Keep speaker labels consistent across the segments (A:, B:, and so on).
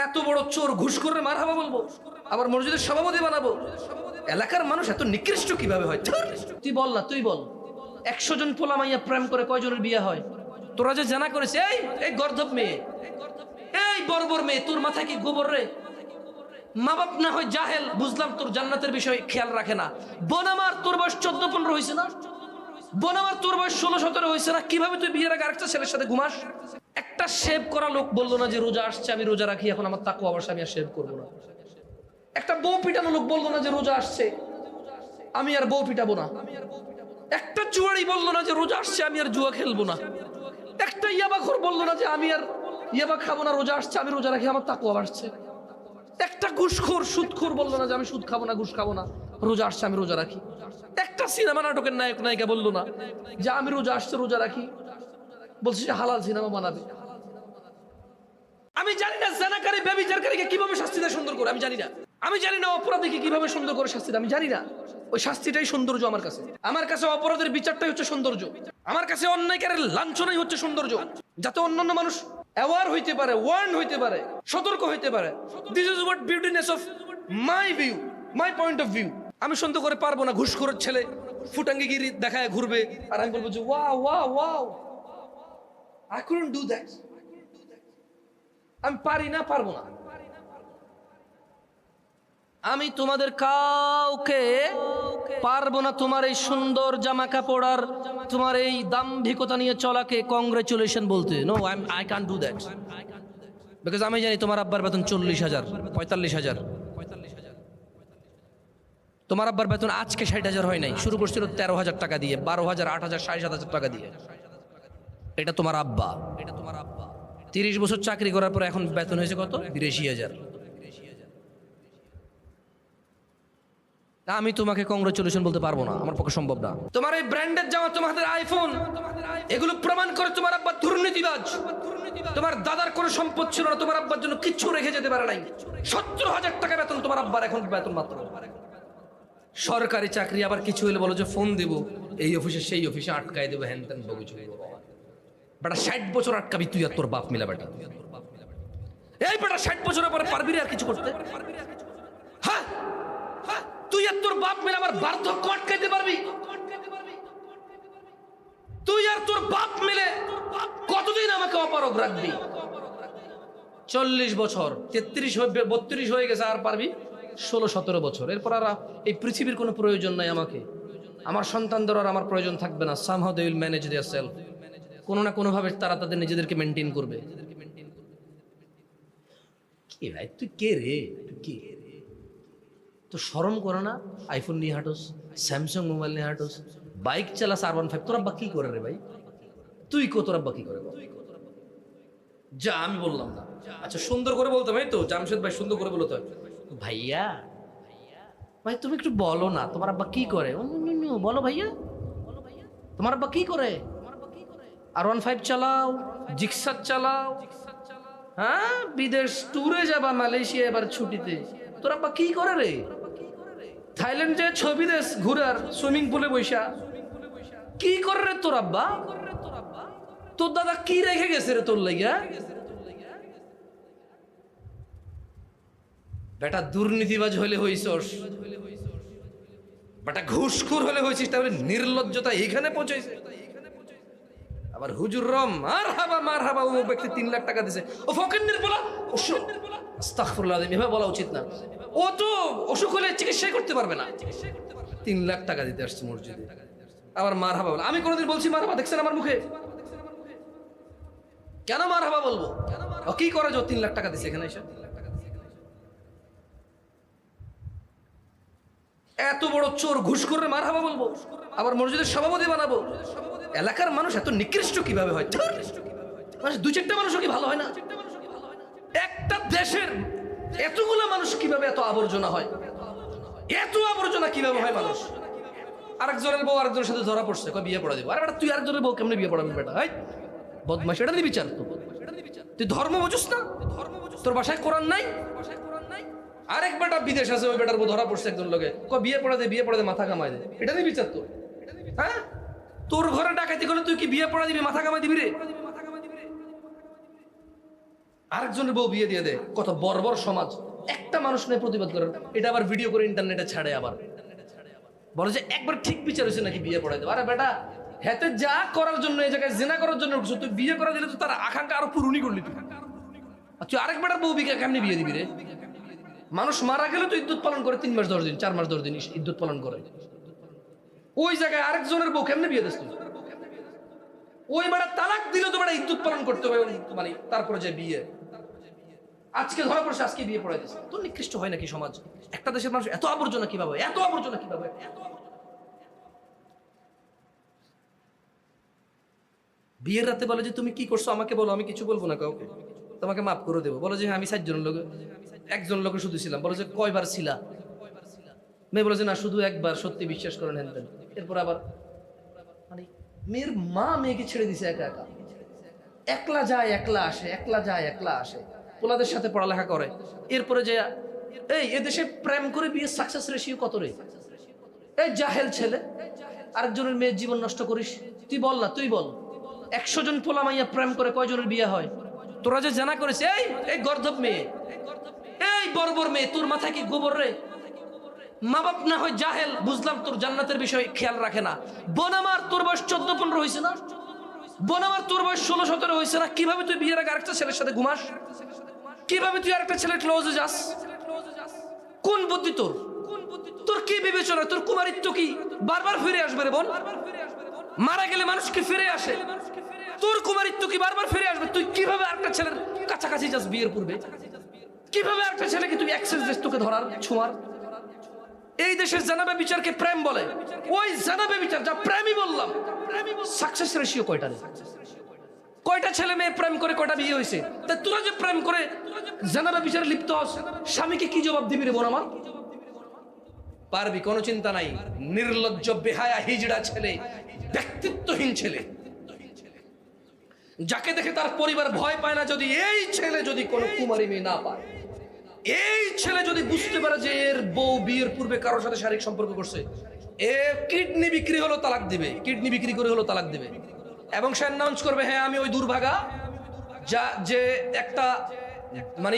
A: এত বড় চোর ঘুষখোরের মারহাবা বলবো, আবার মসজিদের সভাপতি বানাবো? এলাকার মানুষ এত নিকৃষ্ট কিভাবে হয়? তুই বল না, তুই বল, 100 জন পোলা মাইয়া প্রেম করে কয়জনের বিয়ে হয়? তোরা যে জানা করেছে, এই গর্ধব মেয়ে, এই বর্বর মেয়ে, তোর মাথায় কি গোবর রে? মা বাপ না হয় জাহেল, বুঝলাম, তোর জান্নাতের বিষয় খেয়াল রাখে না। বোন আমার, তোর বয়স 14-15 হয়েছে না? বোন আমার, তোর বয়স 16-17 হয়েছে না? কিভাবে তুই বিয়ের আগে আরেকটা ছেলের সাথে ঘুমাস? একটা শেভ করা লোক বললো না যে রোজা আসছে আমি রোজা রাখি, এখন আমার তাকওয়া অবশ্য আমি আর শেভ করবো না। একটা বউ পিটানো লোক বললো না যে রোজা আসছে আমি আর বউ পিটাবো না। একটা জুয়ারি বললো না যে রোজা আসছে আমি আর জুয়া খেলবো না। একটা ইয়াবাখোর বললো না যে আমি আর ইয়াবা খাবো না, রোজা আসছে আমি রোজা রাখি, আমার তাকওয়া বাড়ছে। একটা ঘুষখোর সুদখোর বললো না যে আমি সুদ খাবো না, ঘুষ খাবো না, রোজা আসছে আমি রোজা রাখি। একটা সিনেমা নাটকের নায়ক নায়িকা বললো না যে আমি রোজা আসছে রোজা রাখি, বলছে যে হালাল সিনেমা বানাবে। আমি জানি না জানাকারী ব্যভিচারকারীকে কিভাবে শাস্তি দেয় সুন্দর করে, আমি জানি না। আমি জানি না অপরাধীকে কিভাবে সুন্দর করে শাস্তি দেয়, আমি জানি না। ওই শাস্তিটাই সৌন্দর্য আমার কাছে। আমার কাছে অপরাধের বিচারটাই হচ্ছে সৌন্দর্য। আমার কাছে অন্যায়কারের লাঞ্ছনাই হচ্ছে সৌন্দর্য, যাতে অন্যান্য মানুষ অ্যাওয়ার হইতে পারে, ওয়ার্ন হইতে পারে, সতর্ক হইতে পারে। This is what beautiness of my view, my point of view. আমি সুন্দর করে পারবো না, ঘুষখোরের ছেলে ফুটাঙ্গিগিরি দেখায় ঘুরবে আর আমি বলবো যে wow wow wow, I couldn't do that. আমি পারি না, পারবো না। আমি তোমাদের কাউকে পারবো না তোমার এই সুন্দর জামা কাপড় আর তোমার এই দাম্ভিকতা নিয়ে চলাকে কংগ্রেচুলেশন বলতে। No, I can do that, because আমি জানি তোমার আব্বার বেতন 40,000, 45,000। তোমার আব্বার বেতন আজকে 60,000 হয় নাই, শুরু করছিল 13,000 টাকা দিয়ে, 12,000, 8,000, 7,500 টাকা দিয়ে। এটা তোমার আব্বা, 30 বছর চাকরি করার পর এখন বেতন হয়েছে কত? 82,000। আমি তোমাকে কংগ্রেচুলেশন বলতে পারবো না, আমার পক্ষে সম্ভব না। তোমার এই ব্র্যান্ডের জামা, তোমাদের আইফোন, এগুলো প্রমাণ করে তোমার আব্বা দুর্নীতিবাজ। তোমার দাদার কোনো সম্পদ ছিল না, তোমার আব্বার জন্য কিচ্ছু রেখে যেতে পারে নাই। 17,000 টাকা বেতন তোমার আব্বার, এখন বেতন মাত্র। সরকারি চাকরি, আবার কিছু হলে বলো যে ফোন দেবো এই অফিসে সেই অফিসে আটকায় দেবো, হ্যান ত্যান বগি চলে বেটা। 60 বছর আটকাবি তুই আর তোর বাপ মিলা বেটা। এই বেটা 60 বছরের পরে পারবি আর কিছু করতে? হ্যাঁ, তুই আর তোর বাপ মিলে আমার বার্ধক্য আটকাইতে পারবি? তুই আর তোর বাপ মিলে কতদিন আমাকে অপারগ রাখবি? 40 বছর, 32 হয়ে গেছে, আর পারবি 16-17 বছর। এরপর আর এই পৃথিবীর কোনো প্রয়োজন নাই আমাকে, আমার সন্তানদের আর আমার প্রয়োজন থাকবে না। Somehow they will manage their self. কোনো না কোনো ভাবে তারা তাদের নিজেদেরকে মেনটেন করবে। কি ভাই তুই কে রে? তুই কে? তো শরম করো না? আইফোন নিয়ে হাঁটোস, স্যামসাং মোবাইল নিয়ে হাঁটোস, বাইক চালাস R15। তোর আব্বা কি করে রে ভাই? তুই তোর আব্বা কি করে? যা, আমি বললাম না। আচ্ছা সুন্দর করে বলতাম, এই তো জামশেদ ভাই সুন্দর করে বলতো, ভাইয়া ভাই তুমি একটু বলো না তোমার আব্বা কি করে? বলো ভাইয়া, তোমার আব্বা কি করে? R15 চালাও, জিক্সার চালাও, হ্যাঁ বিদেশ ট্যুরে যাবা, মালয়েশিয়া এবার ছুটিতে। তোর আব্বা কি করে রে? থাইল্যান্ড যে ছবি দেশ ঘুরার, সুইমিং পুলে বৈশা কি করে রে তোর আব্বা? তোর দাদা কি রেখে গেছে রে তোর লাইগা? বেটা দুর্নীতিবাজ হলে হইছস, বেটা ঘুষখোর হলে হয়েছিস, তাহলে নির্লজ্জতা এইখানে পৌঁছেছে। আবার হুজুর রম মার হাবা ও ব্যক্তি 3 লাখ টাকা দিছে, ও ফকিন্নির বলা, আস্তাগফিরুল্লাহ, এভাবে বলা উচিত না। ও তো অসুখ হলে চিকিৎসাই করতে পারবে না, 3 লাখ টাকা দিতে আসছে মসজিদে, আবার মার হাবা বলা। আমি কোনোদিন বলছি মার হাবা? দেখছেন আমার মুখে? কেন মার হাবা বলবো? ও কি করে যে 3 লাখ টাকা দিছে এখানে এসে? এত বড় চোর ঘুষখোরের মার হাবা বলবো, আবার মসজিদের সভাপতি বানাবো? এলাকার মানুষ এত নিকৃষ্ট কিভাবে হয়? মানুষ 2-4টা মানুষও কি ভালো হয় না? একটা দেশের এতগুলো মানুষ কিভাবে এত আবর্জনা হয়? এত আবর্জনা কিভাবে হয় মানুষ? আরেকজনের বউ আরেকজনের সাথে ধরা পড়ছে, কয় বিয়ে পড়া দেবো। আরে বেটা তুই আরেকজনের বউ কেমনে বিয়ে পড়াবি বেটা? হাই বদমাশ, এটা দিয়ে বিচার? তুই ধর্ম বুঝুস না? তোর বাসায় কোরআন নাই? আরেক বেটা বিদেশ আছে, ওই বেটার বউ ধরা পড়ছে একজন লোকে, কয় বিয়ে পড়া দে মাথা কামাই দে। এটা দিয়ে বিচার তো? হ্যাঁ, তোর ঘরে ডাকাতি করলে তুই কি বিয়ে পড়া দিবি, মাথা কামাই দিবি রে? আরেকজনের বউ বিয়ে দিয়ে দেয়। কত বর্বর সমাজ। একটা মানুষ নেই প্রতিবাদ করেন, এটা আবার ভিডিও করে ইন্টারনেটে ছাড়ে, আবার বলে যে একবার ঠিক বিচার হয়েছে নাকি বিয়ে পড়াই দেবো। আরে বেটা, হেতে যা করার জন্য এই জায়গায় জেনা করার জন্য উঠছো, তুই বিয়ে করা দিলে তো তার আকাঙ্ক্ষা আরো পূরণই করলি তুই। আর তুই আরেক বেটার বউ বিকে কেমনি বিয়ে দিবি রে? মানুষ মারা গেলে তো ইদ্যুৎ পালন করে 3 মাস 10 দিন, 4 মাস 10 দিন ইদ্যুৎ পালন করে। ওই জায়গায় আরেকজনের বউ কেমনে বিয়ে দিস তুই? ওই বেটা তালাক দিলে তো বেটা ইদ্যুৎ পালন করতে হবে, মানে তারপরে যে বিয়ে। আজকে ধরা পড়ছে, আজকে বিয়ে পড়াই দিচ্ছে। তো নিকৃষ্ট হয় নাকি সমাজ? একটা দেশের মানুষ এত আবর্জনা কিভাবে, এত আবর্জনা কিভাবে? বিয়ের রাতে বলে যে তুমি কি করছো আমাকে বলো, আমি কিছু বলবো না কাউকে, তোমাকে মাফ করে দেবো। বলে যে হ্যাঁ আমি 4 জন লোক, একজন লোকে শুধু ছিলাম। বলে যে কয়বার ছিলা? মেয়ে বলে যে না শুধু একবার, সত্যি বিশ্বাস করেন হেন তেন। এরপর আবার মানে মেয়ের মা মেয়েকে ছেড়ে দিছে একা একা, একলা যায় একলা আসে, একলা যায় একলা আসে, পোলাদের সাথে পড়ালেখা করে। এরপরে যে এই এদেশে প্রেম করে বিয়ে সাকসেস রেশিও কত রে? এই জাহেল ছেলে, আরেকজনের মেয়ের জীবন নষ্ট করিস। তুই বল না, তুই বল 100 জন পোলা মাইয়া প্রেম করে কয়জনের বিয়ে হয়? তোরা যে জানা করেছে, এই গর্ধব মেয়ে, এই বর্বর মেয়ে, তোর মাথায় কি গোবর রে? মা বাপ না হয় জাহেল, বুঝলাম তোর জান্নাতের বিষয় খেয়াল রাখে না। বোন আমার তোর বয়স 14-15 হয়েছে না? বোন আমার তোর বয়স 16-17 হয়েছে না? কিভাবে তুই বিয়ের আগে আরেকটা ছেলের সাথে ঘুমাস? কিভাবে তুই আরেকটা ছেলের ক্লোজে যাস? কোন বুদ্ধি তোর? তোর কি বিবেচনা? তোর কুমারিত্ব কি বারবার ফিরে আসবে রে বোন? মারা গেলে মানুষ কি ফিরে আসে? তোর কুমারিত্ব কি বারবার ফিরে আসবে? তুই কিভাবে আরেকটা ছেলের কাছাকাছি যাস বিয়ের পূর্বে? কিভাবে আরেকটা ছেলেকে তুই অ্যাক্সেস দিস তোকে ধরার, ছোঁয়ার? এই দেশের জানাবে বিচারকে প্রেম বলে। ওই জানাবে বিচার যা প্রেমই বললাম, সাকসেস রেশিও কয়টা রে? কয়টা ছেলে মেয়ে প্রেম করে কয়টা বিয়ে হয়েছে? তা তোরা যে প্রেম করে জানাবে বিচারে লিপ্ত হস, স্বামীকে কি জবাব দিবি রে বোন আমার? পারবি, কোনো চিন্তা নাই। নির্লজ্জ বেহায়া হিজড়া ছেলে, ব্যক্তিত্বহীন ছেলে, যাকে দেখে তার পরিবার ভয় পায় না। যদি এই ছেলে যদি কোনো কুমারী মেয়ে না পায়, এই ছেলে যদি বুঝতে পারে যে এর বউ বিয়ের পূর্বে কারোর সাথে শারীরিক সম্পর্ক করছে, এ কিডনি বিক্রি হলো তালাক দিবে, কিডনি বিক্রি করে হলো তালাক দিবে। এবং সে অ্যানাউন্স করবে হ্যাঁ আমি ওই দুর্ভাগা, যা যে একটা মানে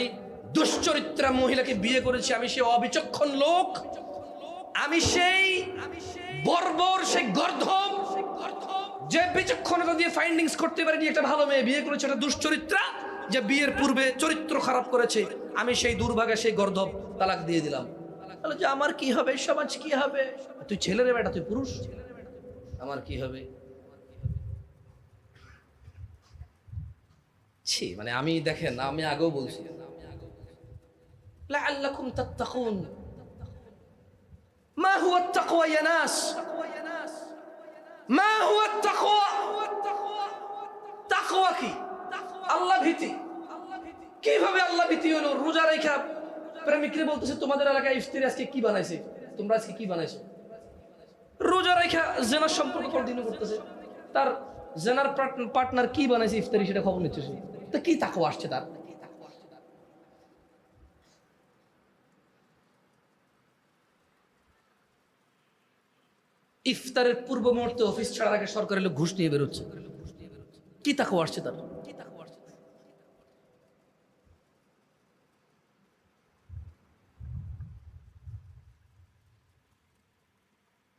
A: দুশ্চরিত্রা মহিলাকে বিয়ে করেছি, আমি সেই অবিচক্ষণ লোক, আমি সেই বর্বর, সেই গর্ধব যে বিচক্ষণতা দিয়ে ফাইন্ডিংস করতে পারেনি একটা ভালো মেয়ে বিয়ে করেছে, একটা দুশ্চরিত্রা যে বিয়ের পূর্বে চরিত্র খারাপ করেছে, আমি সেই দুর্ভাগা, সেই গর্ধব, তালাক দিয়ে দিলাম। তাহলে যে আমার কি হবে, সমাজ কি হবে? তুই ছেলেরে বেটা, তুই পুরুষ, আমার কি হবে? ছি, মানে আমি দেখেন, আমি আগেও বলছি লাআল্লাকুম তাত্তাকুন। মা হুয়া আত-তাকওয়া ইয়া নাস? মা হুয়া আত-তাকওয়া? তাকওয়া কি? আল্লাহ ভীতি। কিভাবে আল্লাহ ভীতি হলো? রোজা রেখা প্রেমিকরে বলতেছে তোমাদের এলাকায় ইফতারি আজকে কি বানাইছে, তোমরা আজকে কি বানাইছো? রোজা রেখা জেনার সম্পর্ক কন্টিনিউ করতেছে, তার জেনার পার্টনার কি বানাইছে ইফতারি সেটা খবর নিচ্ছে। তো কি তাকওয়া আসছে তার? ইফতারের পূর্ব মুহূর্তে অফিস ছাড়ার আগে সরকারের লোক ঘুষ নিয়ে বেরোচ্ছে, কি তাকওয়া আসছে তার?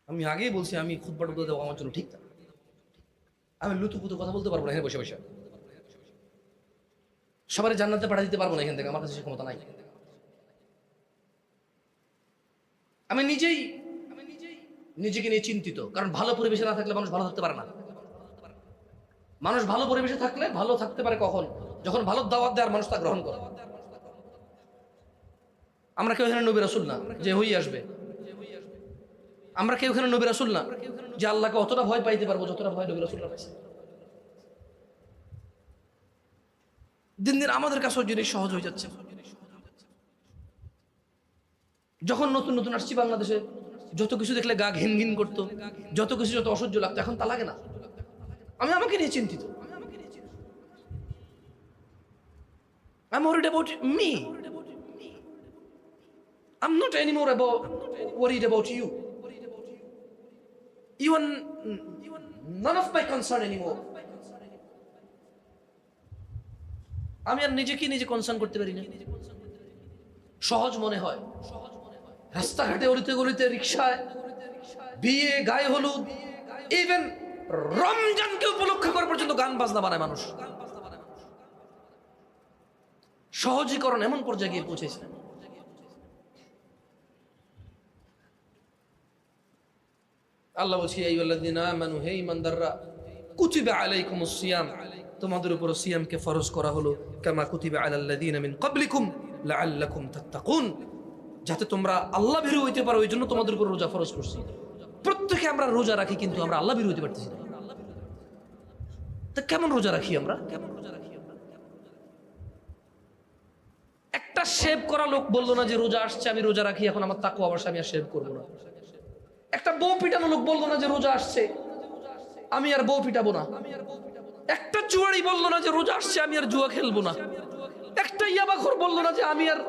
A: আমি আগেই বলছি, আমি খুতবাটা বলতে দেবো আমার জন্য ঠিক না। আমি লুতুপুতু কথা বলতে পারবো না এখানে বসে বসে, সবাই জান্নাতে পাঠা দিতে পারবো না এখান থেকে, আমার কাছে সে ক্ষমতা নাই। আমি নিজেকে নিয়ে চিন্তিত, কারণ ভালো পরিবেশে না থাকলে মানুষ ভালো থাকতে পারে না। মানুষ ভালো পরিবেশে থাকলে ভালো থাকতে পারে কখন? যখন ভালো দাওয়াত দেওয়ার মানুষ তা গ্রহণ করে। আমরা কেউ এখানে নবী রাসূল না যে হই আসবে, আমরা কেউ এখানে নবী রাসূল না যে আল্লাহকে অতটা ভয় পাইতে পারবো যতটা ভয় নবী রাসূলরা পাইছে। দিন দিন আমাদের কাছেও জিনিস সহজ হয়ে যাচ্ছে। যখন নতুন নতুন আসছি বাংলাদেশে, যত কিছু দেখলে গা ঘিন ঘিন করতো, যত কিছু যত অসহ্য লাগতো, এখন তা লাগে না। আমি আমাকে নিয়ে চিন্তিত। I'm worried about me. I'm not anymore worried about you. You are none of my concern anymore. আমি আর নিজে কনসার্ন করতে পারি না। সহজ মনে হয়, রাস্তাঘাটে অলিতে গলিতে রিক্সায় বিয়ে, গায়ে হলুদ, ইভেন রমজানকে উপলক্ষ করে পর্যন্ত গান বাজনা বানায় মানুষ। সহজীকরণ এমন পর্যায়ে গিয়ে পৌঁছেছে। আল্লাহ বলছি, আইয়ুহাল্লাযীনা আমানু, হে ঈমানদাররা, কুতিবা আলাইকুমুস সিয়াম, তোমাদের উপর সিয়ামকে ফরজ করা হলো, কামা কুতিবা আলাল্লাযীনা মিন ক্বাবলিকুম লাআল্লাকুম তাত্তাকুন, যাতে তোমরা আল্লাহ ভীরু হইতে পারো, এই জন্য তোমাদের উপর রোজা ফরজ করছি। প্রত্যেকে আমরা রোজা রাখি, কিন্তু আমরা আল্লাহ ভীরু হইতে পারতেছি না। তা কেমন রোজা রাখি আমরা? একটা শেভ করা লোক বললো না যে রোজা আসছে আমি রোজা রাখি, এখন আমার তাকওয়া অবশ্য আমি আর শেভ করবো না। একটা বউ পিটানো লোক বললো না যে রোজা আসছে আমি আর বউ পিটাবো না। একটা জুয়ারি বললো না যে রোজা আসছে আমি আর জুয়া খেলবো না। একটা ইয়াবাখোর বললো না যে আমি আর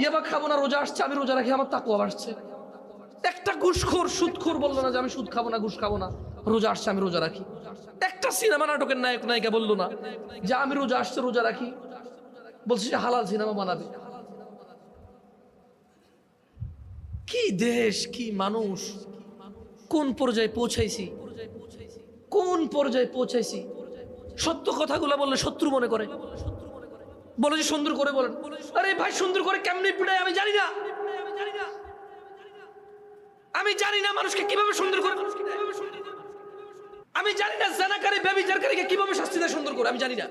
A: ইয়াবা খাবো না, রোজা আসছে আমি রোজা রাখি, আমার তাকওয়া আসছে। একটা ঘুষখোর সুদখোর বললো না যে আমি সুদ খাবো না, ঘুষ খাবো না, রোজা আসছে আমি রোজা রাখি। একটা সিনেমা নাটকের নায়ক নায়িকা বললো না যে আমি রোজা আসছে রোজা রাখি, বলছে যে হালাল সিনেমা বানাবে। কি দেশ, কি মানুষ, কোন পর্যায়ে পৌঁছাইছি, কোন পর্যায়ে পৌঁছাইছি। সত্য কথাগুলো বললে শত্রু মনে করে, বলে যে সুন্দর করে বলেন। আরে ভাই, সুন্দর করে কেমনি পিটাই আমি জানি না। আমি জানি না মানুষকে কিভাবে সুন্দর করে, আমি জানি না জানাকারী ব্যভিচারকারীকে কিভাবে শাস্তি দেয় সুন্দর করে, আমি জানি না।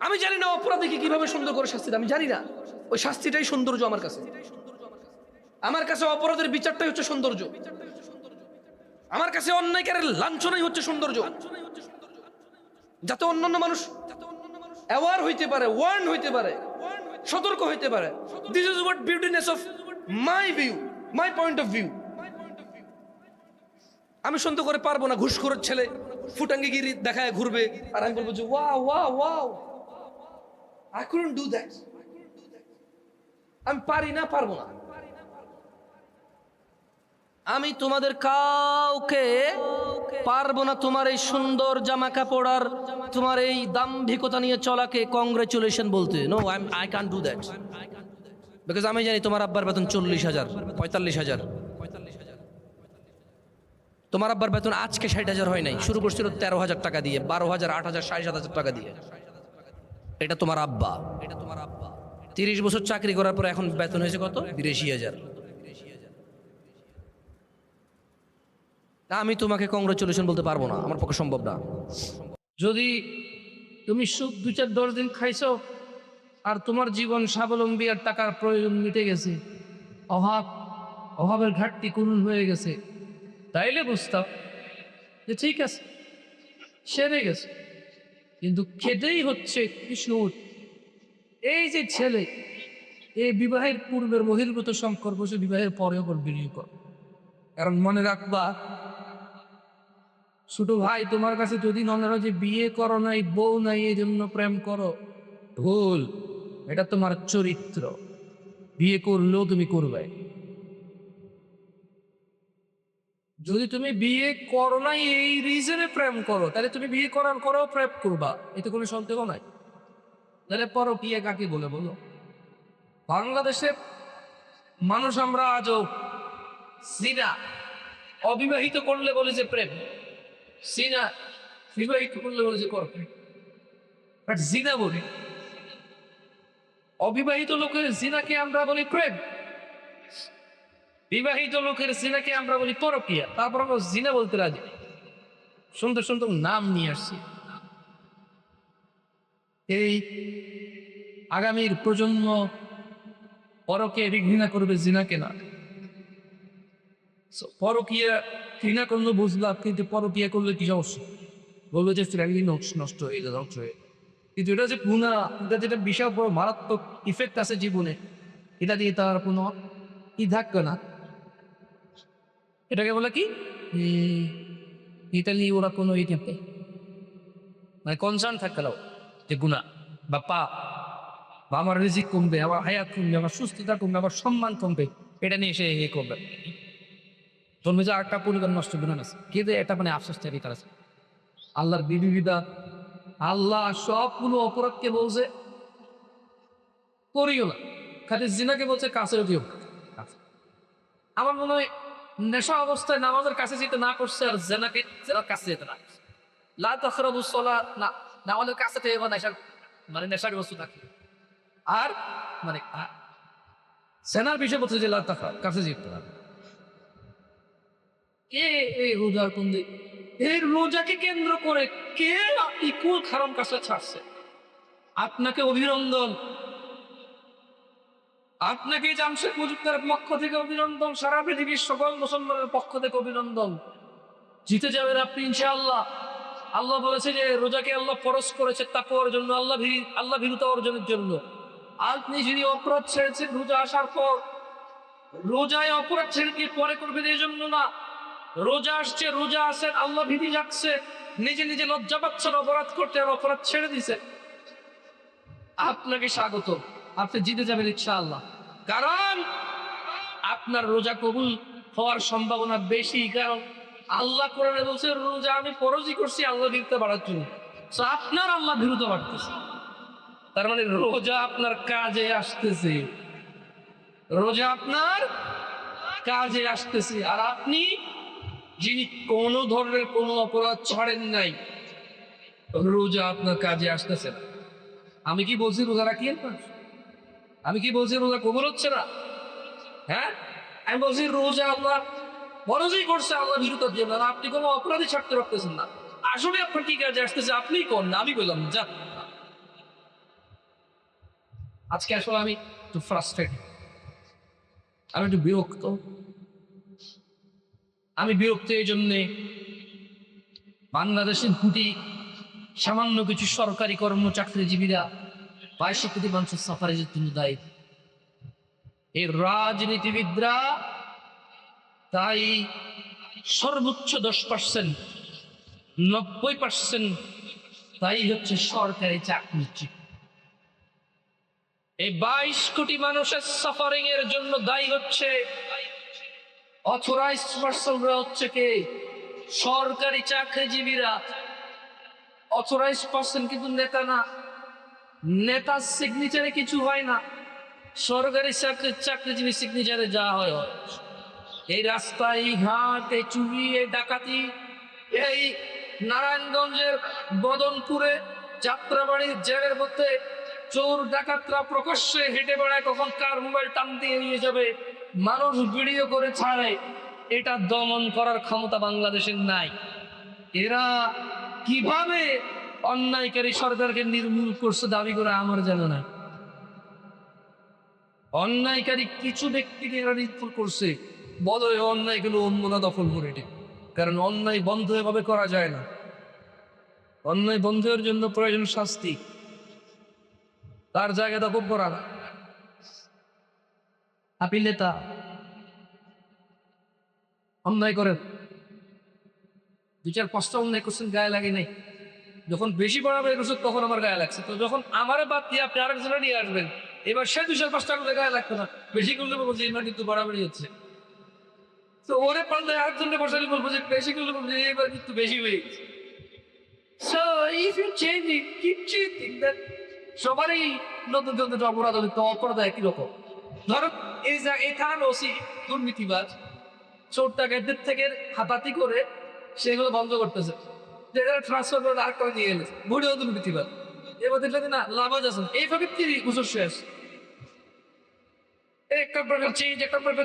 A: আমি জানি না অপরাধীকে কিভাবে সুন্দর করে শাস্তি দেয়, আমি জানি না। ওই শাস্তিটাই সৌন্দর্য আমার কাছে। আমার কাছে অপরাধের বিচারটাই হচ্ছে সৌন্দর্য। আমার কাছে অন্যায়কারের লাঞ্ছনাই হচ্ছে সৌন্দর্য, যাতে অন্যান্য মানুষ অ্যাওয়ার হইতে পারে, ওয়ার্ন হইতে পারে, সতর্ক হইতে পারে। This is what beautiness of my view, my point of view. আমি সুন্দর করে পারবো না, ঘুষখোরের ছেলে ফুটাঙ্গিগিরি দেখায় ঘুরবে আর আমি বলবো যে wow wow wow, I couldn't do that. আমি পারি না, পারবো না। আমি তোমাদের কাউকে পারবো না তোমার এই সুন্দর জামা কাপড় আর তোমার এই দাম্ভিকতা নিয়ে চলাকে কংগ্রেচুলেশন বলতে। No, I can't do that, because আমি জানি তোমার আব্বার বেতন 40,000, 45,000। তোমার আব্বার বেতন আজকে 60,000 হয় নাই, শুরু করছিল 13,000 টাকা দিয়ে, 12,000, 8,000, 7,500 টাকা দিয়ে। এটা তোমার আব্বা, 30 বছর চাকরি করার পর এখন বেতন হয়েছে কত? 82,000। আমি তোমাকে কংগ্রেচুলেশন বলতে পারবো না, আমার পক্ষে সম্ভব না।
B: যদি তুমি সুখ 2-4-10 দিন খাইছো আর তোমার জীবন স্বাবলম্বী আর টাকার প্রয়োজন মিটে গেছে, অভাবের ঘাটতি পূরণ হয়ে গেছে, তাইলে বুঝতাম যে ঠিক আছে, সেরে গেছে। কিন্তু খেতেই হচ্ছে কিশোর। এই যে ছেলে, এই বিবাহের পূর্বের বহির্ভূত সম্পর্ক সে বিবাহের পরেও ওপর বিনিয়োগ করে। কারণ মনে রাখবা, ছোট ভাই, তোমার কাছে যদি মনে হয় যে বিয়ে করো নাই, বউ নাই, এই জন্য প্রেম করো, ভুল। এটা তোমার চরিত্র। বিয়ে করলেও তুমি করবে। যদি তুমি বিয়ে করো নাই এই রিজনে প্রেম করো, তাহলে তুমি বিয়ে করার পরেও প্রেম করবা, এতে কোনো সন্দেহ নাই। তাহলে পরকীয়া কাকে বলে বলো? বাংলাদেশে মানুষ আমরা আজও জিনা অবিবাহিত করলে বলে যে প্রেম, জিনা বিবাহিত করলে বলে যে করবে, বাট জিনা বলি। অবিবাহিত লোকের জিনাকে আমরা বলি প্রেম, বিবাহিত লোকের জিনাকে আমরা বলি পরকীয়া। তারপর আমরা জিনা বলতে রাজি, সুন্দর সুন্দর নাম নিয়ে আসছি। এই আগামীর প্রজন্ম পরকে ঘৃণা করবে, জিনাকে না। পরকীয়া ঘৃণা করলে বুঝলাম, কিন্তু পরকীয়া করলে কি সমস্যা? বলবো যে ফ্যামিলি নষ্ট হয়ে যায়, ধ্বংস হয়ে। কিন্তু এটা যে গুণা, এটা যেটা বিশাল বড় মারাত্মক ইফেক্ট আছে জীবনে, এটা দিয়ে তার কোনো ই থাকবে না। এটাকে বলে কি, এটা নিয়ে ওরা কোনো ই থাকবে মানে কনসার্ন থাকতে না যে গুণা বা পাপ বা আমার রিজিক কমবে, আমার হায়াত কমবে, আমার সুস্থতা কমবে, আমার সম্মান কমবে, এটা নিয়ে সে এ করবে। জন্মে যে আরেকটা পরিবার নষ্ট গুণান আছে, কিন্তু এটা মানে আফসোস চাই তার আছে। আল্লাহর বিধিবিধান আল্লাহ সবগুলো অপরাধকে বলছে করিও না, খালি জিনাকে বলছে কাছেও দিও না। আমার মনে হয় নেশা অবস্থায় নামাজের কাছে যেতে না করছে, আর জেনাকে জেনার কাছে যেতে না করছে। লা তাকরাবু সালাত, না নামাজের কাছে থেকে নেশার মানে নেশার বস্তু থাকে, আর মানে সেনার বিষয় বলছে যে লা তাকরাবু কাছে যেতে না। কে এই রোজার কোন দিক, এই রোজাকে কেন্দ্র করে কে ইকুয়াল খারাপ কাছে ছাড়ছে? আপনাকে অভিনন্দন, আপনাকে জামশেদ মজুমদারের পক্ষ থেকে অভিনন্দন, সারা পৃথিবীর সকল মুসলমানের পক্ষ থেকে অভিনন্দন। জিতে যাবেন আপনি ইনশাআল্লাহ। আল্লাহ বলেছে যে রোজাকে আল্লাহ ফরজ করেছে তাকওয়ার জন্য, আল্লাহ ভীরুতা অর্জনের জন্য। আপনি যদি অপরাধ ছেড়েছেন রোজা আসার পর, রোজায় অপরাধ ছেড়ে দিয়ে পরে করবেন এই জন্য না। রোজা আসছে, রোজা আসেন, আল্লাহ ভীতি যাচ্ছে, নিজে নিজে লজ্জা পাচ্ছেন অপরাধ করতে, আর অপরাধ ছেড়ে দিছে, আপনাকে স্বাগত, আপনি জিতে যাবেন ইনশাআল্লাহ। কারণ আপনার রোজা কবুল হওয়ার সম্ভাবনা বেশি, কারণ আল্লাহ কোরআনে বলছে রোজা আমি ফরজই করছি আল্লাহ ভীরুতা বাড়ার জন্য। তো আপনার আল্লাহ ভীরুতা বাড়তেছে, তার মানে রোজা আপনার কাজে আসতেছে, রোজা আপনার কাজে আসতেছে। আর আপনি যিনি কোনো ধরনের কোনো অপরাধ ছাড়েন নাই, রোজা আপনার কাজে আসতেছে না। আমি কি বলছি রোজা রাখিয়েন না? আমি কি বলছি রোজা কবুল হচ্ছে না? হ্যাঁ, আমি বলছি রোজা আল্লাহ ফরজই করছে আল্লাহ ভীরুতার জন্য, আর আপনি কোনো অপরাধী ছাড়তে পারতেছেন না। আসলে আপনার কি কাজে আসতেছে আপনি কোন না, আমি বললাম যা। আজকে আসলে আমি একটু ফ্রাস্ট্রেটেড, আমি একটু বিরক্ত। আমি বিরক্ত এই জন্যে, বাংলাদেশের গুটি সামান্য কিছু সরকারি চাকরিজীবীরা 22 কোটি মানুষের সাফারের জন্য দায়ী। এই রাজনীতিবিদরা তাই সর্বোচ্চ 10%, 90% তাই হচ্ছে সরকারি চাকরিজীবী। এই 22 কোটি মানুষের সাফারিং এর জন্য দায়ী হচ্ছে অথরাইজড পার্সনরা, হচ্ছে কে? সরকারি চাকরিজীবীরা। অথরাইজড পার্সন কিন্তু নেতা না, নেতার সিগনেচারে কিছু হয় না, সরকারি চাকরিজীবী সিগনেচারে যা হয় হয়। এই রাস্তায়, এই ঘাট, এই চুরি, এই ডাকাতি, এই নারায়ণগঞ্জের বদনপুরে যাত্রাবাড়ির জেলের মধ্যে চোর ডাকাতরা প্রকাশ্যে হেঁটে বেড়ায়, কখন কার মোবাইল টান দিয়ে নিয়ে যাবে, মানুষ ভিডিও করে ছাড়ে। এটা দমন করার ক্ষমতা বাংলাদেশের নাই। এরা কিভাবে অন্যায়কারী সরকারকে নির্মূল করছে দাবি করে আমার জানা নাই। অন্যায়কারী কিছু ব্যক্তিকে এরা নির্মূল করছে, বলো এই অন্যায়গুলো অন্যরা দখল করে এটা। কারণ অন্যায় বন্ধ এভাবে করা যায় না, অন্যায় বন্ধের জন্য প্রয়োজন শাস্তি, তার জায়গা দখল করা না। আপনি নেতা, অন্যায় করেন, 2-4-5টা অন্যায় করছেন, গায়ে লাগে নাই। যখন বেশি বাড়াবে করছেন তখন আমার গায়ে লাগছে, তো যখন আমারে বাদ দিয়ে আপনি আরেকজনে নিয়ে আসবেন, এবার সে 2-4-5টা করে গায়ে লাগতো না, বেশি করলে বলবো যে এবার কিন্তু বাড়াবাড়ি হচ্ছে। তো ওরে পাল্টায় আরেকজনকে বসালে বলবো যে বেশি করলে বলবো যে এবার কিন্তু বেশি হয়ে গেছে। So if you change it, keep changing that. সবারই নতুন নতুন অপরাধ হবে, তো অপরাধ একই রকম। ধরো এই যে এখানে ওসি দুর্নীতিবাজ, চোর ডাকাতদের থেকে হাতাহাতি করে সেগুলো বন্ধ করতেছে, ট্রান্সফার করে আর করে নিয়ে এলেছে, বুড়িও দুর্নীতিবাজ। এবার দেখলে না লাভাজ আছেন, এই ফাঁকে 3 বছর শেষ, একটা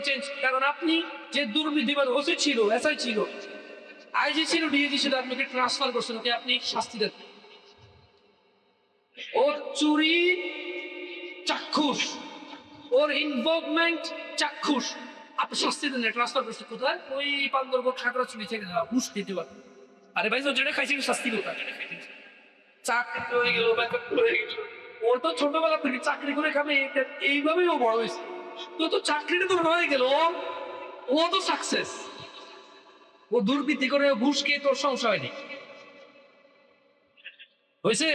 B: চেঞ্জ। কারণ আপনি যে দুর্নীতিবাজ ওসি ছিল, এসআই ছিল, আইজি ছিল, ডিএজি ছিল, আপনাকে ট্রান্সফার করছেন, ওকে আপনি শাস্তি দেন। ওর চুরি চাক্ষুষ, ওর ইনভলভমেন্ট চাক্ষুষ, আপনি শাস্তি দেন, ট্রান্সফার করছেন কোথায়? ওই পান্দরবন খাগড়া চুরি থেকে ঘুষ দিতে পারে। আরে ভাই যেটা খাইছে শাস্তি কোথায়? চাকরি হয়ে গেল, ওর তো ছোটবেলা থেকে চাকরি করে খাবে, এইভাবেই ও বড় হয়েছে। তো চাকরিটা তো হয়ে গেল, ও তো সাকসেস। ও দুর্নীতি করে ঘুষ খেয়ে তোর সমস্যা হয়নি, হয়েছে?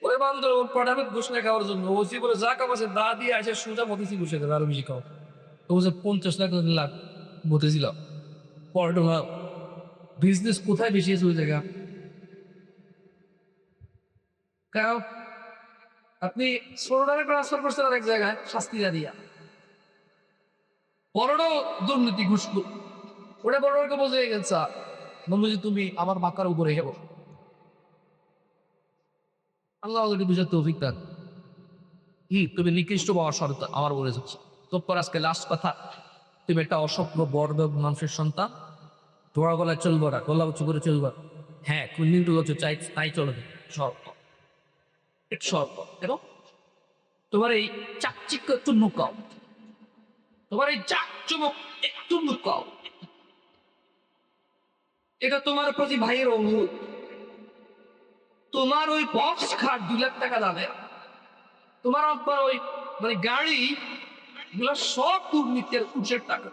B: ওরে বান্ধব ওর পাঠাবে ঘুষ না খাওয়ার জন্য, ওসি বলে যা কামাচ্ছে দা দিয়ে আসে সোজা মতিছি ঘুষে দেবে, আরো বেশি খাও। তো বলছে 50 লাখ মতেছিলাম, পড়াশোনা বিজনেস কোথায় বেশি আছে ওই জায়গা। কারণ আপনি ছোটটাকে ট্রান্সফার করছেন আরেক জায়গায় শাস্তি দিয়া, বড়টাও দুর্নীতি ঘুষখোর, ওটা বড়কে বোঝে গেছে বলবো যে তুমি আমার মাকার উপরে হেব। আল্লাহ আমাদেরকে বুঝার তৌফিক দান। তুমি নিকৃষ্ট বা অসন্তান আমার বলে যাচ্ছে। তোর আজকে লাস্ট কথা, তুমি একটা অসভ্য বর্গ মানুষের সন্তান, ধোয়া গলায় চলবো না, গলা উঁচু করে চলবো না। হ্যাঁ, কুন্দিন চাই তাই চলবে শর্ত, শর্ত। এবং তোমার এই চাকচিক্য একটু নুকাও, তোমার এই চাকচমক একটু নুকাও। এটা তোমার প্রতি ভাইয়ের অনুরোধ। তোমার ওই বক্স খাট 2 লাখ টাকা দামে, তোমার আব্বার ওই মানে গাড়ি গুলো সব দুর্নীতির উৎসের টাকা।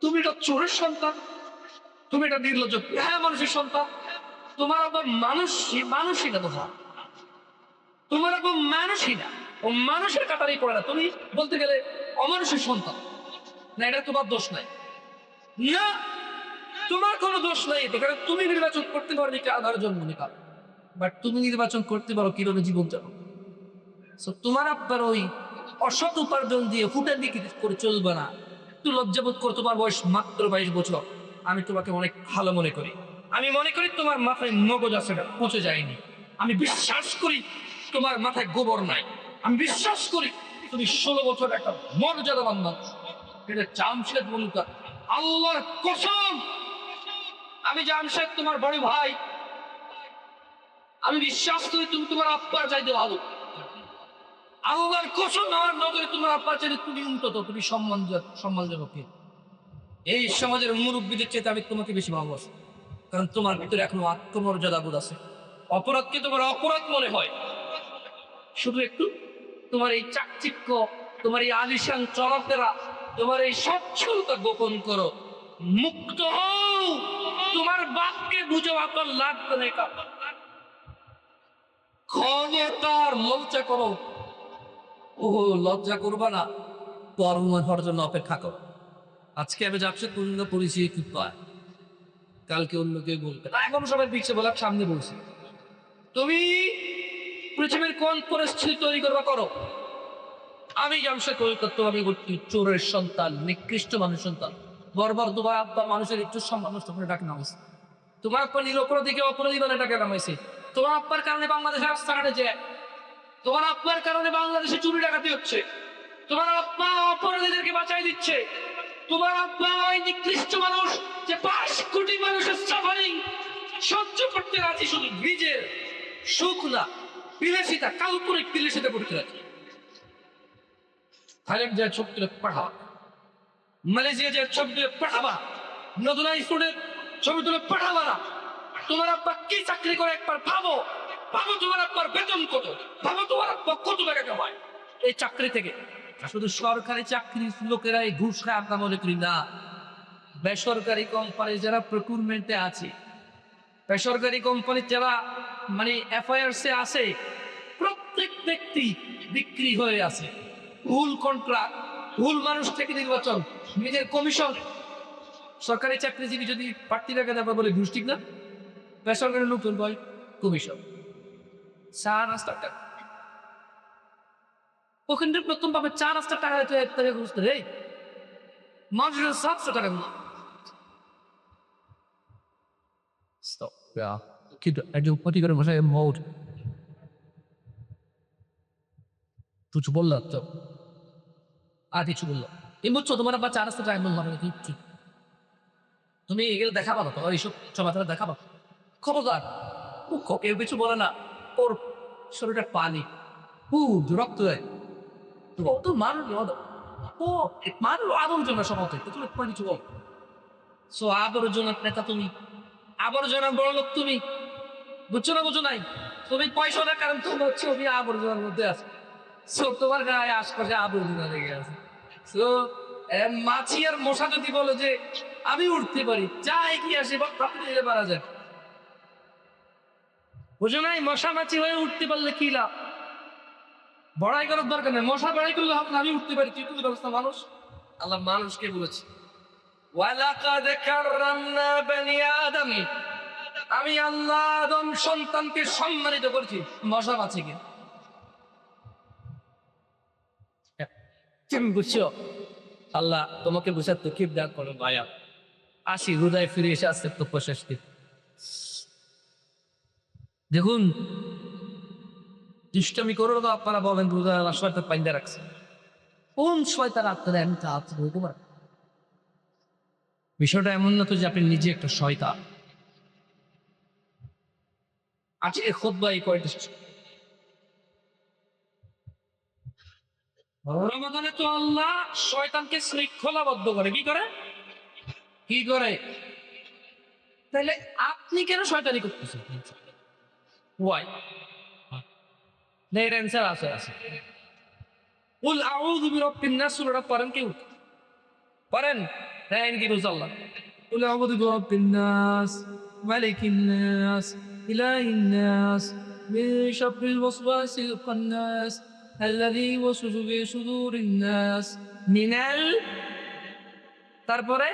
B: তুমি এটা চোরের সন্তান, তুমি এটা নির্লজ্জ হ্যাঁ মানুষের সন্তান। তোমার আবার মানুষই না, তোমার আবার মানুষই না, ও মানুষের কাতারেই পড়ে না। তুমি বলতে গেলে অমানুষের সন্তান না, এটা তোমার দোষ নাই। না, তোমার কোনো দোষ নাই এতে, কারণ তুমি নির্বাচন করতে পারো এটা আধার জন্ম নিকাল, বাট তুমি নির্বাচন করতে পারো কিভাবে জীবন যাপন। তোমার আব্বার ওই অসৎ উপার্জন দিয়ে ফুটার দিকে করে চলবে না। একটু লজ্জাবোধ করো, তোমার বয়স মাত্র 22 বছর। আমি তোমাকে অনেক ভালো মনে করি, আমি মনে করি তোমার মাথায় মগজ আছে, পচে যায়নি। আমি বিশ্বাস করি তোমার মাথায় গোবর নাই। আমি বিশ্বাস করি তুমি 16 বছর একটা মর্যাদাবান মানুষ। এটা জামশেদ বলুকা, আল্লাহর কসম, আমি জামশেদ তোমার বড় ভাই, আমি বিশ্বাস করি তুমি তোমার আব্বার চাইতে ভালো। আল্লাহর কসম, আমার নজরে তোমার আব্বার চাইতে তুমি উন্নত, তুমি সম্মানজনক। এই সমাজের মুরব্বীদের চেয়ে আমি তোমাকে বেশি ভালোবাসি, কারণ তোমার ভিতরে এখনো আত্মমর্যাদা বোধ আছে। অপরাধকে তোমার অপরাধ মনে হয় শুধু একটু। তোমার এই চাকচিক্য, তোমার এই আলিশান চলাফেরা, তোমার এই সচ্ছলতা গোপন করো, মুক্ত হও। তোমার বাপকে বুঝো আপনার লাগবে না, ক্ষমতার লজ্জা করো। ও লজ্জা করবা না, কর্ম হওয়ার জন্য অপেক্ষা করো। আজকে আমি যাচ্ছি পূর্ণ পরিচয় কি পায়, কালকে অন্য কেউ বলবে। এখন সবাই পিছিয়ে বলার সামনে বলছি, তুমি পৃথিবীর কোন পরিস্থিতি তৈরি করবা করো। আমি জামশেদ কলকাতা, আমি চোরের সন্তান, নিকৃষ্ট মানুষের সন্তান। বরবার তোমার আব্বা মানুষের একটু সম্মান নষ্ট করে ডাকে নামাইছে, তোমার আব্বা নিরপরাধীকে অপরাধী বলে ডাকে নামাইছে। তোমার আব্বার কারণে বাংলাদেশের রাস্তাঘাটে যায়, তোমার আব্বার কারণে বাংলাদেশে চুরি ডাকাতি হচ্ছে, তোমার আব্বা অপরাধীদেরকে বাঁচাই দিচ্ছে। তোমার আব্বা ওই নিকৃষ্ট মানুষ যে 5 কোটি মানুষের সাফারিং সহ্য করতে রাজি, শুধু নিজের সুখ না, বিলাসিতা, কাল্পনিক বিলাসিতা করতে রাজি। থাইল্যান্ড যায় ছবি তুলে পাঠাবা, মালয়েশিয়া যায় ছবি তুলে পাঠাবা, নতুন স্টুডেন্ট ছবি তুলে পাঠাবা না। তোমার আব্বা কি চাকরি করে একবার ভাবো, ভাবো তোমার আব্বার বেতন কত, ভাবো তোমার আব্বা কত টাকা কামায় এই চাকরি থেকে। শুধু সরকারি চাকরির লোকেরা এই ঘুষ খায় আমরা মনে করি না। বেসরকারি কোম্পানি যারা প্রকুরমেন্টে আছে, বেসরকারি কোম্পানি যারা মানে এফআইআরসে আছে, প্রত্যেক ব্যক্তি বিক্রি হয়ে আছে। ভুল কন্ট্রাক্ট, ভুল মানুষ থেকে নির্বাচন, নিজের কমিশন। সরকারি চাকরিজীবী যদি প্রার্থী টাকা দেওয়া বলে ঘুষ, ঠিক না? বেসরকারি নতুন বয় কমিশন, 4-5 টাকা। ওখানে প্রথম পাবে 4-5 টাকা হয়তো 1 টাকা ঘুষ দেয়, মানুষের 700 টাকা। কিন্তু একজন ক্ষতিকর ভাষায় মৌট কিছু বললাম তো, আর কিছু বললো এই বুঝছো, তোমার আবার 400 টাকা বললাম কিচ্ছু। তুমি এগুলো দেখা পাবো, তোমার এইসব চলাফেরা দেখা পাবো। খবরদার, ও কেউ কিছু বলে না, ওর শরীরটা পানি রক্ত দেয়, তো মানুষ ও মানুষ আবর্জনা সমাজে, তুমি কিছু বল। সো আবর্জনার নেতা তুমি, আবর্জনা বড় লোক তুমি, বুঝছো না? বুঝো নাই তুমি পয়সার কারণ তুমি হচ্ছে তুমি আবর্জনার মধ্যে আছো। সো তোমার গায়ে আশপাশে আবর্জনা লেগে আছে। সো মাছি আর মশা যদি বলো যে আমি উঠতে পারি, যা এগিয়ে আসে আপনি মারা যায়। বুঝো নাই, মশা মাছি হয়ে উঠতে পারলে কি লাভ? বড়াই করার দরকার নেই, মশা বড়াই করলে হবে না, আমি উঠতে পারি, তুই তুলে ব্যবস্থা মানুষ। আল্লাহ মানুষকে বলেছে ওয়ালাকাদ কাররামনা বনি আদম, আমি আল্লাহ আদম সন্তানকে সম্মানিত করছি, মশা আছে কি তুমি বুঝছো? আল্লাহ তোমাকে বুঝার তো কি দান করো ভাইয়া। আসি হৃদয় ফিরে এসে আসতে তো প্রশাস্তি। দেখুন দুষ্টামি করো তো আপনারা বলেন হৃদয় আল্লাহ শয়তান পাইন্দা রাখছে। কোন শয়তান আপনারা এমন কাজ বলতে পারেন? বিষয়টা এমন না তো যে আপনি নিজে একটা শয়তান। আজকে খুতবা এই কয়টা রমাদানে তো আল্লাহ শয়তানকে শৃঙ্খলাবদ্ধ করে। কি করে? কি করে? তাহলে আপনি কেন শয়তানি করতেছেন? ওয়াই এর অ্যান্সার আছে আছে। কুল আউযু বিরাব্বিন নাস সূরাটা পড়েন কেউ? পড়েন। হ্যাঁ কি বলছে আল্লাহ? কুল আউযু বিরাব্বিন নাস মালিকিন নাস ইলাহিন নাস মিন শাররিল ওয়াসওয়াসিল খান্নাস আল্লাযী ইউওয়াসওয়িসু ফি সুদুরিন নাস মিনাল, তারপরে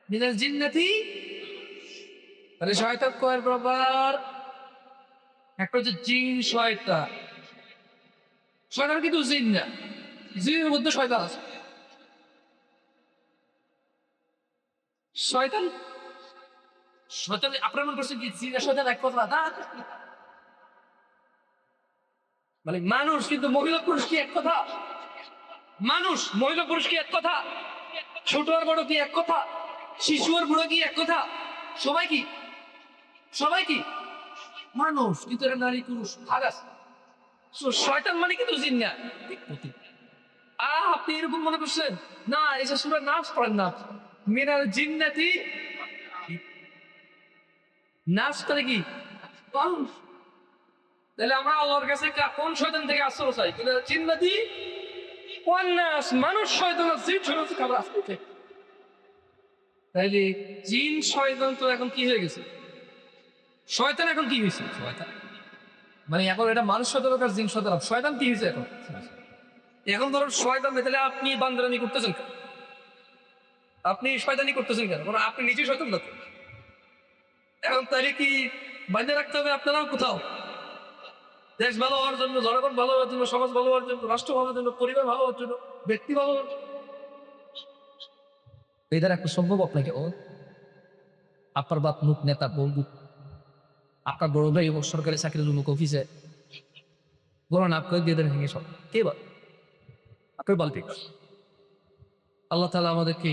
B: মিনাল জিন্নাতি। তাহলে শয়তান কয়ের প্রকার? একটা হচ্ছে জিন শয়তান। শয়তান কিন্তু জিন না, জিনের মধ্যে শয়তান আছে। শয়তান শয়তান আপনার মনে করছেন কি জিন আর শয়তান এক কথা না? মানে মানুষ কিন্তু মহিলা পুরুষ কি এক কথা? মানুষ মহিলা পুরুষ কি এক কথা? ছোট আর বড় কি এক কথা? শিশু আর বুড়ো কি এক কথা? সবাই কি? সবাই কি মানুষ, কিন্তু এরা নারী পুরুষ ভাগ আছে। শয়তান মানে কিন্তু জিন না। আপনি এরকম মনে করছেন? না, এসব সূরা নাস পড়েন না। মিনাল জিন্নাতি, নাস করে কি মানুষ। তাহলে আমরা আল্লাহর কাছে কোন শয়তান থেকে আশ্রয় চাই? মিনাল জিন্নাতি ওয়ান নাস, মানুষ শয়তান আর জিন শয়তান খাবার আসতে। তাইলে জিন শয়তান তো এখন কি হয়ে গেছে? শয়তান এখন কি হয়েছে? শয়তান মানে এখন এটা মানুষ শয়তান আর জিন শয়তান। শয়তান কি হয়েছে এখন? এখন ধরুন শয়তান, তাহলে আপনি বান্দরামি করতেছেন কেন? আপনি শয়তানি করতেছেন কেন? কারণ আপনি নিজেই শয়তান না তো। এখন তাহলে কি বাইরে রাখতে হবে আপনারাও কোথাও? দেশ ভালো হওয়ার জন্য, জনগণ ভালো হওয়ার জন্য, সমাজ ভালো হওয়ার জন্য, রাষ্ট্র ভালো হওয়ার জন্য, পরিবার ভালো হওয়ার জন্য, ব্যক্তি ভালো হওয়ার জন্য। এটা একটা সম্ভব আপনাকে? ও আপনার বাপ মুখ নেতা বন্ধু, আপনার বড় ভাই সরকারি চাকরির জন্য অফিসে বলেন আপনাকে দিয়ে দেন ভেঙে সব কে বল? আপনার বাল্পিক। আল্লাহ তাআলা আমাদেরকে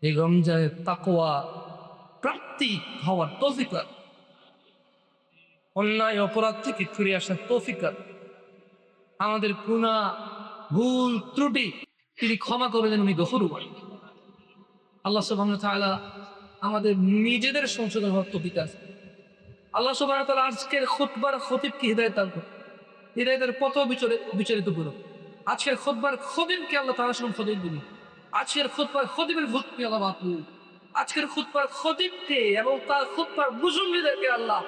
B: এই রমজানে তাকওয়া প্রাপ্তি হওয়ার তৌফিক দান, অন্যায় অপরাধ থেকে ফিরে আসার তৌফিক দান। আমাদের গুনাহ ভুল ত্রুটি তিনি ক্ষমা করে দেন, উনি গফুর। আল্লাহ সুবহানাহু ওয়া তাআলা আমাদের নিজেদের সংশোধন হওয়ার তৌফিক দান। আল্লাহ সুবহানাহু ওয়া তাআলা আজকের খুতবার খতিবকে হিদায়াত দান করুন, হিদায়াতের পথ বিচারিত করুন। আজকের খুতবার খতিবকে আল্লাহ তাআলা সংশোধন দিন। আজকের খুতবার খতিবের ভুলকে আল্লাহ মাফ করুন। আজকের খুতবার খতিবকে এবং তার খুতবার মুসল্লিদেরকে আল্লাহ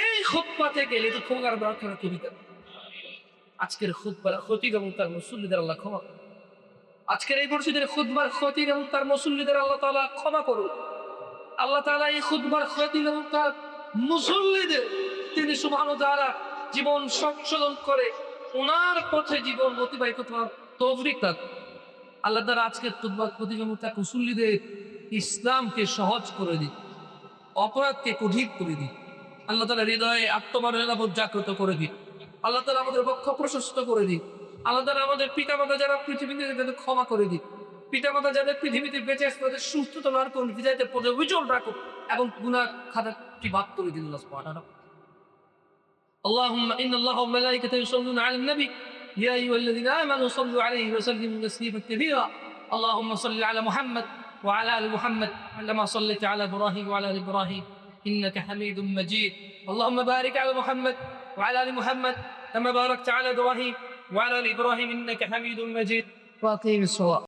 B: এই খুতবা থেকে লিখিত ক্ষমার প্রার্থনা কবিতা। আজকের খুতবার খতিব এবং তার মুসল্লিদের আল্লাহ ক্ষমা করুন। আজকের এই মসজিদের খুতবার খতিব এবং তার মুসল্লিদের আল্লাহ তাআলা ক্ষমা করুন। আল্লাহ তাআলা এই খুতবার খতিব এবং তার মুসল্লিদের তিনি সুবহানাহু ওয়া তাআলা জীবন সংশোধন করে ওনার পথে জীবন অতিবাহিত করার তৌফিক দান। আল্লাহ তাআলা আজকের খুতবার খতিব এবং তার মুসল্লিদের ইসলামকে সহজ করে দিন, অপরাধকে কঠিন করে দিন। আল্লাহ তাআলা হৃদয়ে আত্মমর্যাদাবোধ জাগ্রত করে দিন। আল্লাহ তাআলা আমাদের বক্ষ প্রশস্ত করে দিন। আল্লাহ তাআলা আমাদের পিতামাতা যারা পৃথিবীতে তাদের ক্ষমা করে দিন। পিতামাতা যাদের পৃথিবীতে বেঁচে আছে তাদের সুস্থতা লাভ করুন, হৃদয়ের পদে উজ্জ্বল রাখুন এবং গুনাহ খাতাটি বাদ করে দিন। আল্লাহ সুবহানাহু ওয়া তাআলা اللهم إن الله وملائكته يصلون على النبي يا أيها الذين آمنوا صلوا عليه وسلموا تسليما كثيرا اللهم صل على محمد وعلى آل محمد كما صليت على إبراهيم وعلى آل إبراهيم إنك حميد مجيد اللهم بارك على محمد وعلى آل محمد كما باركت على إبراهيم وعلى آل إبراهيم إنك حميد مجيد وأقيم الصلاة.